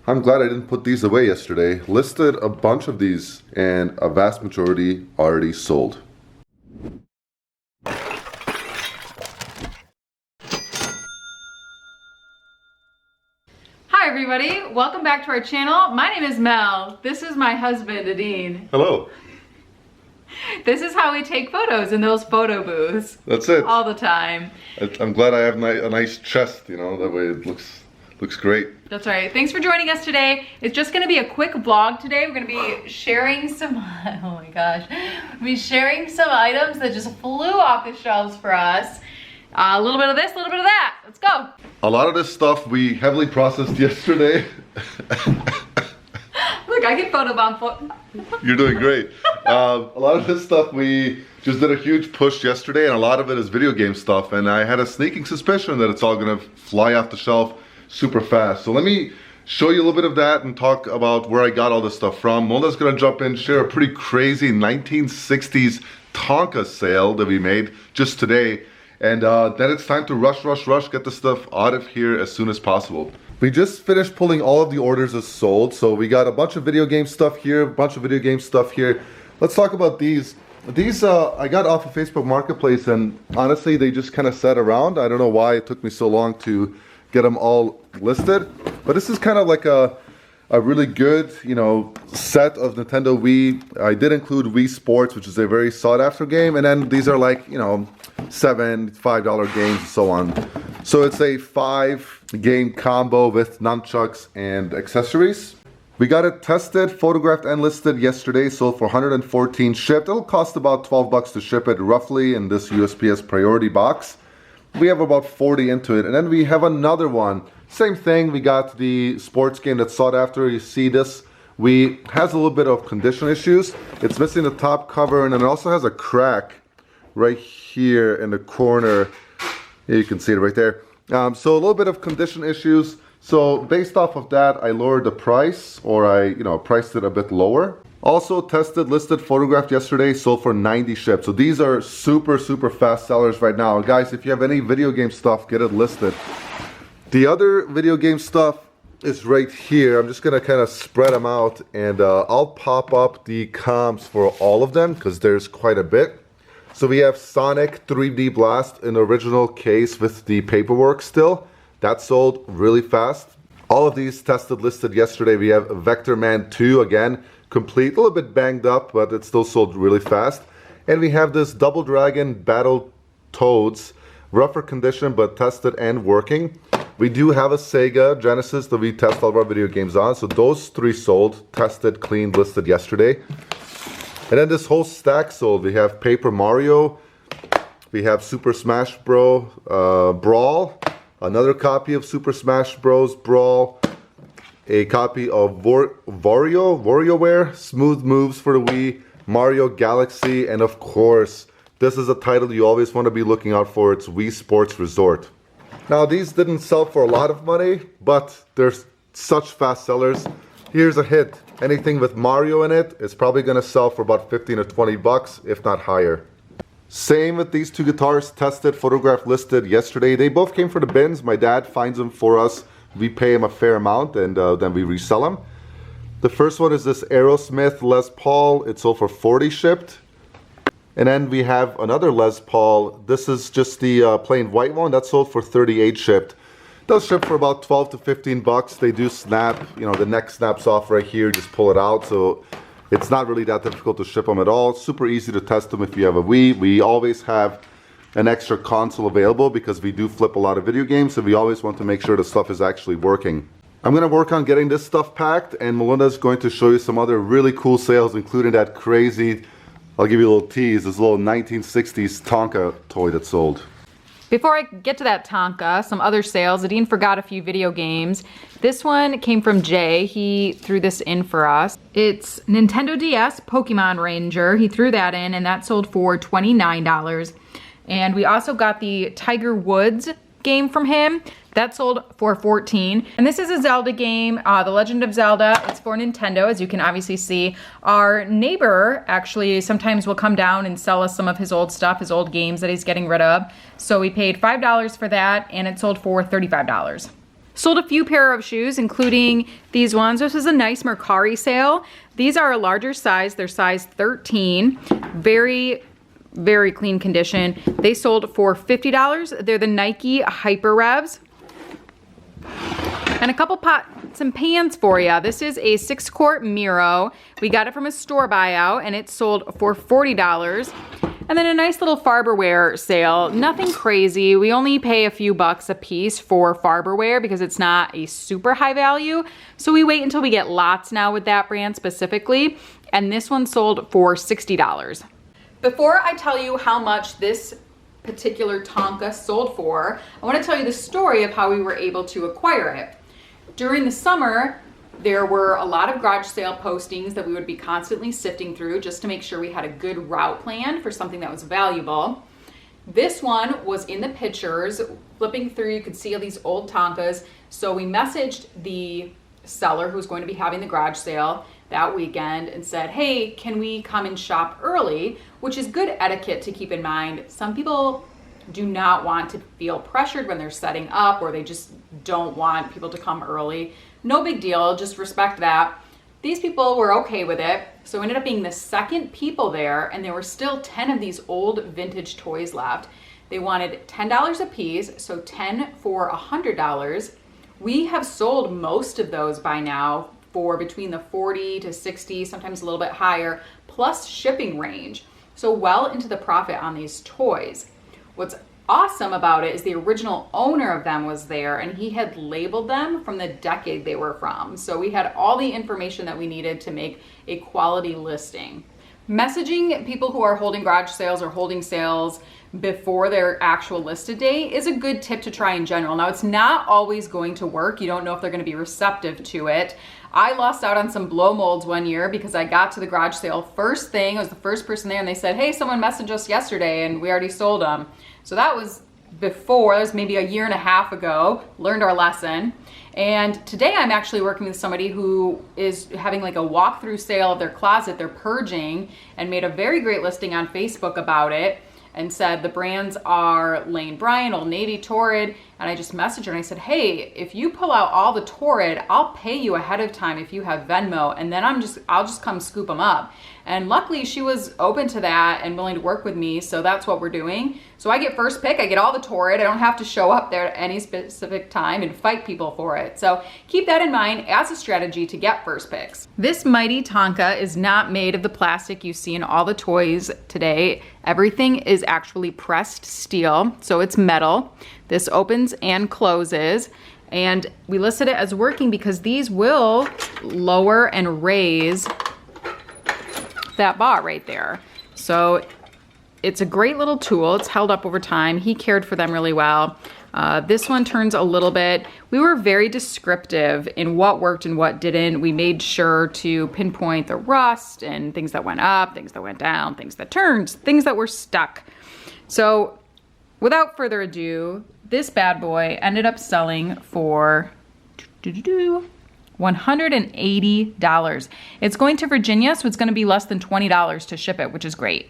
I'm glad I didn't put these away yesterday. Listed a bunch of these and a vast majority already sold. Hi everybody, welcome back to our channel. My name is Mel. This is my husband, Adine. Hello. This is how we take photos in those photo booths. That's it. All the time. I'm glad I have a nice chest, you know, that way it looks great. That's right. Thanks for joining us today. It's just gonna be a quick vlog today. We're gonna be sharing some, oh my gosh, we'll be sharing some items that just flew off the shelves for us. A little bit of this, a little bit of that. Let's go. A lot of this stuff we heavily processed yesterday. Look, I can photobomb. You're doing great. A lot of this stuff we just did a huge push yesterday, and a lot of it is video game stuff, and I had a sneaking suspicion that it's all gonna fly off the shelf super fast. So let me show you a little bit of that and talk about where I got all this stuff from. Melinda's gonna jump in, share a pretty crazy 1960s Tonka sale that we made just today. And then it's time to rush, get the stuff out of here as soon as possible. We just finished pulling all of the orders as sold. So we got a bunch of video game stuff here, a bunch of video game stuff here. Let's talk about these. These I got off of Facebook Marketplace, and honestly, they just kind of sat around. I don't know why it took me so long to get them all listed. But this is kind of like a really good, you know, set of Nintendo Wii. I did include Wii Sports, which is a very sought after game. And then these are like, you know, $5 games and so on. So it's a 5-game combo with nunchucks and accessories. We got it tested, photographed, and listed yesterday. Sold for 114 shipped. It'll cost about 12 bucks to ship it roughly in this USPS priority box. We have about 40 into it. And then we have another one. Same thing, we got the sports game that's sought after. You see this, has a little bit of condition issues. It's missing the top cover, and then it also has a crack right here in the corner. Yeah, you can see it right there. So a little bit of condition issues. So based off of that, I lowered the price, or I priced it a bit lower. Also tested, listed, photographed yesterday, sold for 90 shipped. So these are super fast sellers right now. Guys, if you have any video game stuff, get it listed. The other video game stuff is right here. I'm just gonna kind of spread them out, and I'll pop up the comps for all of them because there's quite a bit. So we have Sonic 3D Blast in the original case with the paperwork still. That sold really fast. All of these tested, listed yesterday. We have Vector Man 2 again, complete, a little bit banged up, but it still sold really fast. And we have this Double Dragon Battle Toads, rougher condition but tested and working. We do have a Sega Genesis that we test all of our video games on. So those 3 sold, tested, cleaned, listed yesterday. And then this whole stack sold. We have Paper Mario. We have Super Smash Bros. Brawl. Another copy of Super Smash Bros. Brawl. A copy of WarioWare. Smooth Moves for the Wii. Mario Galaxy. And of course, this is a title you always want to be looking out for. It's Wii Sports Resort. Now these didn't sell for a lot of money, but they're such fast sellers. Here's a hint. Anything with Mario in it is probably gonna sell for about 15 or 20 bucks, if not higher. Same with these 2 guitars, tested, photographed, listed yesterday. They both came for the bins. My dad finds them for us. We pay him a fair amount, and then we resell them. The first one is this Aerosmith Les Paul. It sold for 40 shipped. And then we have another Les Paul. This is just the plain white one. That sold for 38 shipped. Does ship for about 12 to 15 bucks. They do snap, you know, the neck snaps off right here. Just pull it out. So it's not really that difficult to ship them at all. Super easy to test them if you have a Wii. We always have an extra console available because we do flip a lot of video games. So we always want to make sure the stuff is actually working. I'm going to work on getting this stuff packed. And Melinda's going to show you some other really cool sales, including that crazy, I'll give you a little tease, this little 1960s Tonka toy that sold. Before I get to that Tonka, some other sales. Adine forgot a few video games. This one came from Jay. He threw this in for us. It's Nintendo DS Pokemon Ranger. He threw that in, and that sold for $29. And we also got the Tiger Woods game from him. That sold for $14. And this is a Zelda game, The Legend of Zelda. It's for Nintendo, as you can obviously see. Our neighbor actually sometimes will come down and sell us some of his old stuff, his old games that he's getting rid of. So we paid $5 for that, and it sold for $35. Sold a few pair of shoes, including these ones. This is a nice Mercari sale. These are a larger size. They're size 13. Very, very clean condition. They sold for $50. They're the Nike Hyper Revs. And a couple pots and pans for you. This is a 6-quart Miro. We got it from a store buyout and it sold for $40. And then a nice little Farberware sale. Nothing crazy. We only pay a few bucks a piece for Farberware because it's not a super high value. So we wait until we get lots now with that brand specifically. And this one sold for $60. Before I tell you how much this particular Tonka sold for, I want to tell you the story of how we were able to acquire it. During the summer, there were a lot of garage sale postings that we would be constantly sifting through just to make sure we had a good route plan for something that was valuable. This one was in the pictures. Flipping through, you could see all these old Tonkas. So we messaged the seller who was going to be having the garage sale that weekend and said, hey, can we come and shop early? Which is good etiquette to keep in mind. Some people do not want to feel pressured when they're setting up, or they just don't want people to come early. No big deal, just respect that. These people were okay with it, so we ended up being the second people there, and there were still 10 of these old vintage toys left. They wanted $10 a piece, so 10 for $100. We have sold most of those by now for between the 40 to 60, sometimes a little bit higher, plus shipping range. So well into the profit on these toys. What's awesome about it is the original owner of them was there and he had labeled them from the decade they were from. So we had all the information that we needed to make a quality listing. Messaging people who are holding garage sales or holding sales before their actual listed date is a good tip to try in general. Now, it's not always going to work. You don't know if they're going to be receptive to it. I lost out on some blow molds one year because I got to the garage sale first thing. I was the first person there and they said, hey, someone messaged us yesterday and we already sold them. So that was before, that was maybe a year and a half ago, learned our lesson. And today I'm actually working with somebody who is having like a walkthrough sale of their closet. They're purging and made a very great listing on Facebook about it and said the brands are Lane Bryant, Old Navy, Torrid. And I just messaged her and I said, hey, if you pull out all the Torrid, I'll pay you ahead of time if you have Venmo, and then I'll just come scoop them up. And luckily she was open to that and willing to work with me, so that's what we're doing. So I get first pick, I get all the Torrid. I don't have to show up there at any specific time and fight people for it. So keep that in mind as a strategy to get first picks. This Mighty Tonka is not made of the plastic you see in all the toys today. Everything is actually pressed steel, so it's metal. This opens and closes, and we listed it as working because these will lower and raise that bar right there. So it's a great little tool. It's held up over time. He cared for them really well. This one turns a little bit. We were very descriptive in what worked and what didn't. We made sure to pinpoint the rust and things that went up, things that went down, things that turned, things that were stuck. So without further ado, this bad boy ended up selling for $180. It's going to Virginia, so it's going to be less than $20 to ship it, which is great.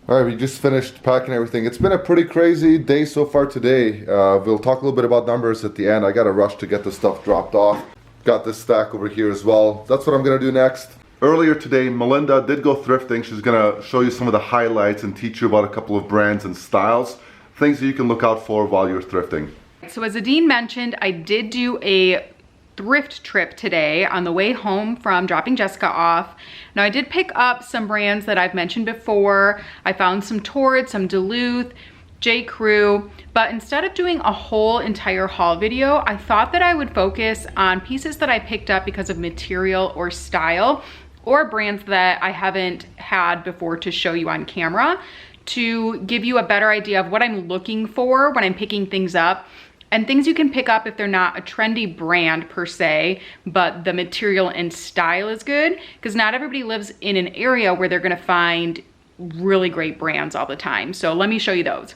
All right, we just finished packing everything. It's been a pretty crazy day so far today. We'll talk a little bit about numbers at the end. I got to rush to get the stuff dropped off. Got this stack over here as well. That's what I'm going to do next. Earlier today, Melinda did go thrifting. She's going to show you some of the highlights and teach you about a couple of brands and styles, things that you can look out for while you're thrifting. So as Adine mentioned, I did do a thrift trip today on the way home from dropping Jessica off. Now I did pick up some brands that I've mentioned before. I found some Torrid, some Duluth, J. Crew, but instead of doing a whole entire haul video, I thought that I would focus on pieces that I picked up because of material or style, or brands that I haven't had before to show you on camera, to give you a better idea of what I'm looking for when I'm picking things up, and things you can pick up if they're not a trendy brand per se, but the material and style is good, because not everybody lives in an area where they're gonna find really great brands all the time. So let me show you those.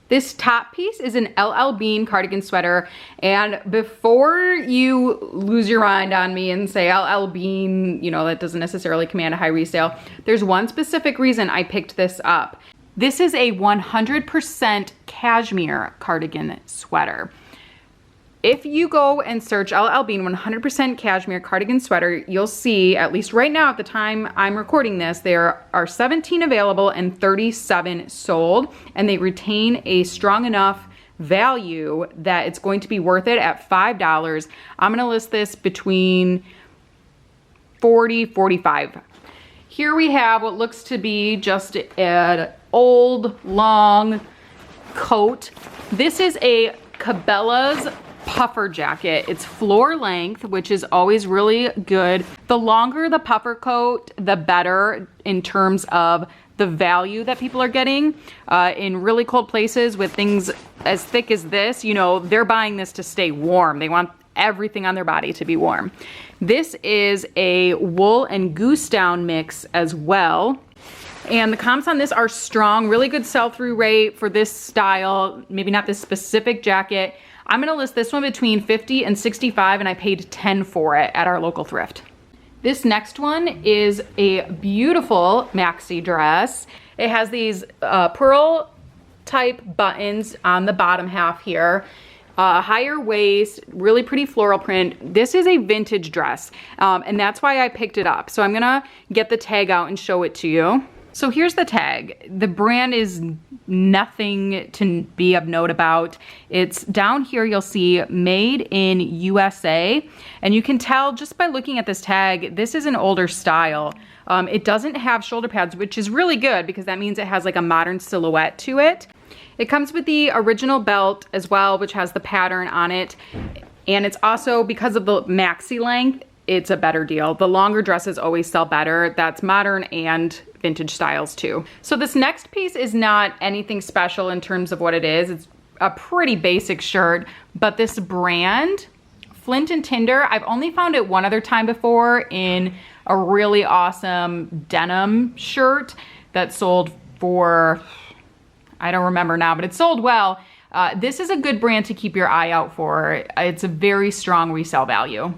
This top piece is an LL Bean cardigan sweater, and before you lose your mind on me and say LL Bean, you know, that doesn't necessarily command a high resale, there's one specific reason I picked this up. This is a 100% cashmere cardigan sweater. If you go and search LL Bean 100% cashmere cardigan sweater, you'll see, at least right now at the time I'm recording this, there are 17 available and 37 sold, and they retain a strong enough value that it's going to be worth it at $5. I'm gonna list this between $40, $45. Here we have what looks to be just an old, long coat. This is a Cabela's puffer jacket. It's floor length, which is always really good. The longer the puffer coat, the better in terms of the value that people are getting. In really cold places with things as thick as this, you know, they're buying this to stay warm. They want everything on their body to be warm. This is a wool and goose down mix as well. And the comps on this are strong, really good sell-through rate for this style, maybe not this specific jacket. I'm gonna list this one between $50 and $65, and I paid $10 for it at our local thrift. This next one is a beautiful maxi dress. It has these pearl type buttons on the bottom half here. Higher waist, really pretty floral print. This is a vintage dress, and that's why I picked it up. So I'm gonna get the tag out and show it to you. So here's the tag. The brand is nothing to be of note about. It's down here, you'll see made in USA, and you can tell just by looking at this tag, this is an older style. It doesn't have shoulder pads, which is really good because that means it has like a modern silhouette to it. It comes with the original belt as well, which has the pattern on it. And it's also, because of the maxi length, it's a better deal. The longer dresses always sell better. That's modern and vintage styles too. So this next piece is not anything special in terms of what it is. It's a pretty basic shirt, but this brand, Flint and Tinder, I've only found it one other time before in a really awesome denim shirt that sold for, I don't remember now, but it sold well. This is a good brand to keep your eye out for. It's a very strong resale value.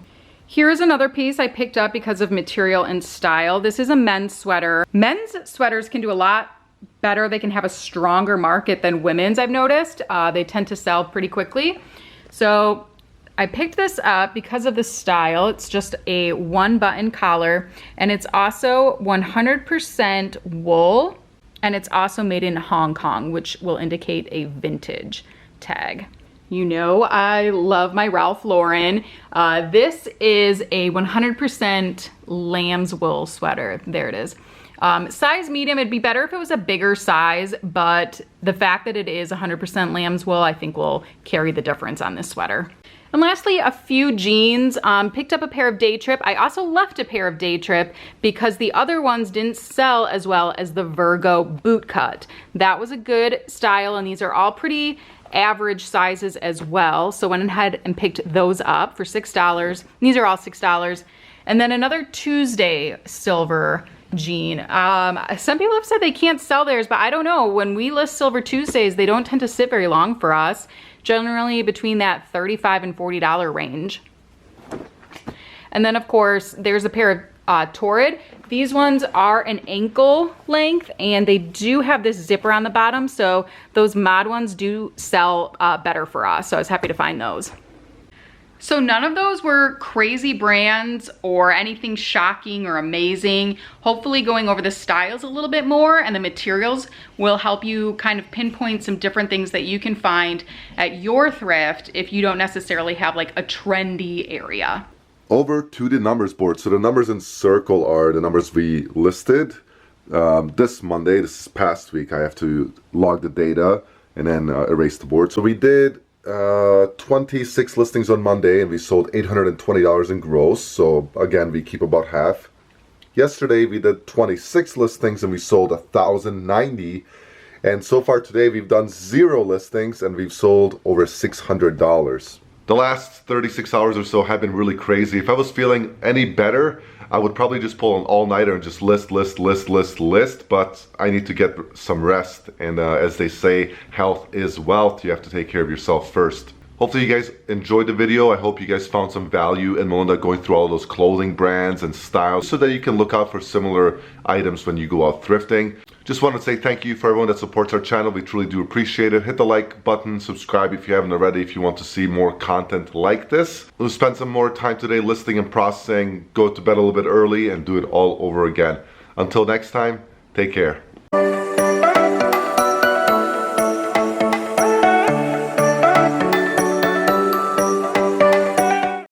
Here's another piece I picked up because of material and style. This is a men's sweater. Men's sweaters can do a lot better. They can have a stronger market than women's, I've noticed. They tend to sell pretty quickly. So I picked this up because of the style. It's just a one button collar, and it's also 100% wool, and it's also made in Hong Kong, which will indicate a vintage tag. You know, I love my Ralph Lauren. This is a 100% lamb's wool sweater. There it is. Size medium, it'd be better if it was a bigger size, but the fact that it is 100% lamb's wool, I think will carry the difference on this sweater. And lastly, a few jeans. Picked up a pair of Day Trip. I also left a pair of Day Trip because the other ones didn't sell as well as the Virgo boot cut. That was a good style, and these are all pretty average sizes as well. So went ahead and picked those up for $6. These are all $6. And then another Tuesday silver jean. Some people have said they can't sell theirs, but I don't know. When we list Silver Tuesdays, they don't tend to sit very long for us. Generally between that $35 and $40 range. And then of course, there's a pair of Torrid. These ones are an ankle length, and they do have this zipper on the bottom, so those mod ones do sell better for us, so I was happy to find those. So none of those were crazy brands or anything shocking or amazing. Hopefully going over the styles a little bit more and the materials will help you kind of pinpoint some different things that you can find at your thrift if you don't necessarily have like a trendy area. Over to the numbers board. So the numbers in circle are the numbers we listed this Monday. This past week I have to log the data and then erase the board. So we did 26 listings on Monday, and we sold $820 in gross. So again, we keep about half. Yesterday we did 26 listings and we sold $1,090. And so far today we've done 0 listings and we've sold over $600. The last 36 hours or so have been really crazy. If I was feeling any better, I would probably just pull an all-nighter and just list, but I need to get some rest. And as they say, health is wealth. You have to take care of yourself first. Hopefully you guys enjoyed the video. I hope you guys found some value in Melinda going through all those clothing brands and styles so that you can look out for similar items when you go out thrifting. Just want to say thank you for everyone that supports our channel. We truly do appreciate it. Hit the like button, subscribe if you haven't already, if you want to see more content like this. We'll spend some more time today listing and processing, go to bed a little bit early, and do it all over again. Until next time, take care.